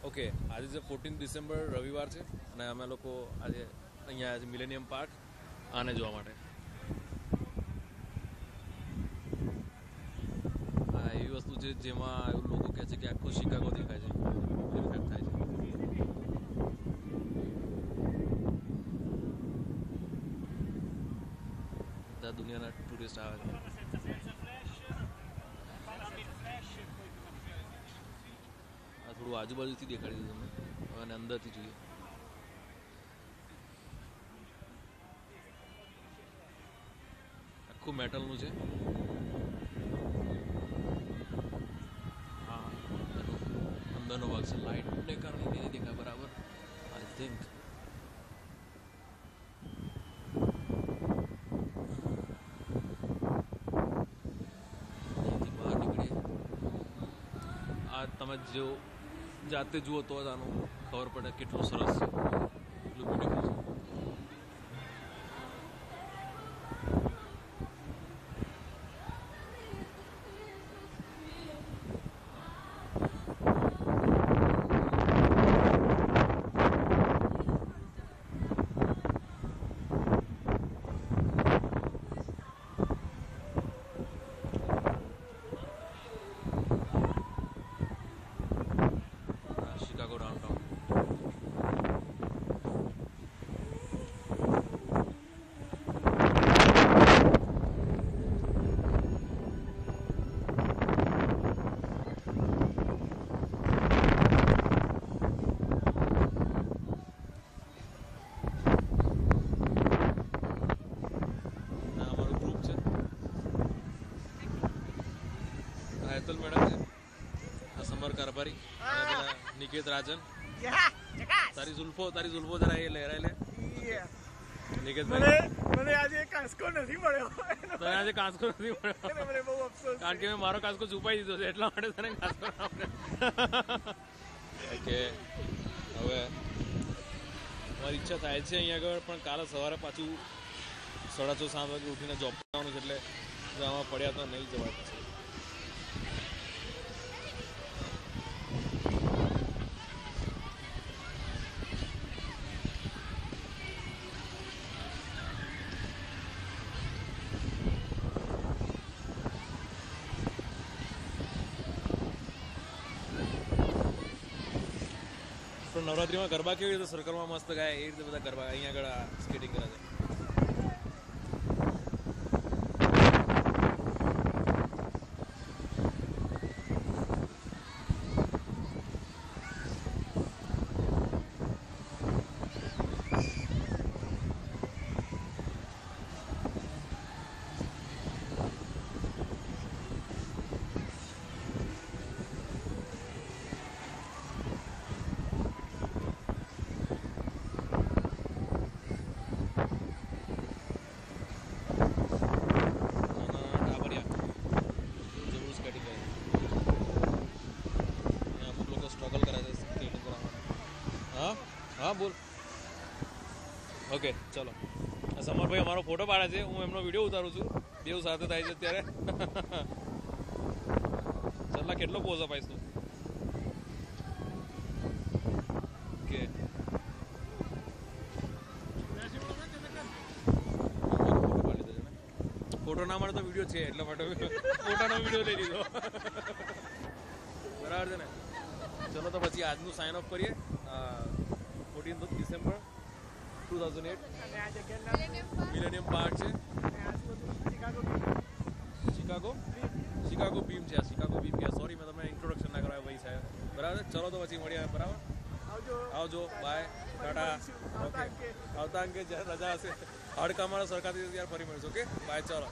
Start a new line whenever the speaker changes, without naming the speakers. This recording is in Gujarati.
ઓકે, આજે છે 14 ડિસેમ્બર રવિવાર છે અને અમે લોકો આજે અહીંયા આજે મિલેનિયમ પાર્ક આને જોવા માટે. આ એવી વસ્તુ છે જેમાં એવું લોકો કહે છે કે આખો શિકાગો દેખાય છે, રિફ્લેક્ટ થાય છે. બધા દુનિયાના ટુરિસ્ટ આવે છે. થોડું આજુબાજુથી દેખાડી દીધું તમને અને અંદરથી જોઈએ. આખું મેટલનું છે. હા, અંદરનો ભાગ છે. લાઇટને કારણે નહીં દેખાય બરાબર, આઈ થિંક. અહીંથી બહાર નીકળીએ. આ તમે જો જાતે જુઓ તો જ આનું ખબર પડે કેટલું સરસ છે, કેટલું બ્યુટીફુલ છે. Chicago downtown. હેતલ મેડમ છે, આ સમર કારભારી, નિકેત રાજન. તારી જુલ્ફો જરા એ લહેરાય લે. નિકેતભાઈ,
મને આજે કાસ્કો નથી મળ્યો.
તને આજે કાસ્કો નથી મળ્યો?
મને બહુ અફસોસ
કારણ કે મેં મારો કાસ્કો છુપાઈ દીધો છે, એટલા માટે તને કાસ્કો ના મળે. ઓકે, હવે મારી ઈચ્છા થાય છે અહીંયા આગળ, પણ કાલે સવારે પાછું 6:30-7 વાગે ઉઠીને જોબ કરવાનું છે, એટલે જો આમાં પડ્યા તો નહીં જવાય પછી. નવરાત્રીમાં ગરબા કેવી રીતે સર્કલમાં મસ્ત ગાય એ રીતે બધા ગરબા અહીંયા આગળ સ્કેટિંગ કરે છે. હા બોલ. ઓકે ચલો, સમરભાઈ અમારો ફોટો પાડે છે, હું એમનો વિડીયો ઉતારું છું, દેવ સાથે થાય છે અત્યારે. ચાલ કેટલો પોઝ અપાઈશ તું? ઓકે, ફોટો ના મળે તો વિડીયો છે એટલા માટે ફોટોનો વિડીયો લઈ લીધો. બરાબર છે ને? ચલો તો પછી આજનું સાઇન ઓફ કરીએ. 14 ડિસેમ્બર 2008 મિલેનિયમ પાર્ક છે, શિકાગો બીમ છે. આ શિકાગો બીમ કે સોરી મેં તમને ઇન્ટ્રોડક્શન ના કરાવ્યા ભાઈ સાહેબ. બરાબર, ચલો તો પછી મળીએ. બરાબર, આવજો, બાય, ટાટા. ઓકે, આવતા અંકે જ્યારે રજા હશે હાડકામાં સરખાથી ત્યારે ફરી મળીશું. ઓકે, બાય, ચલો.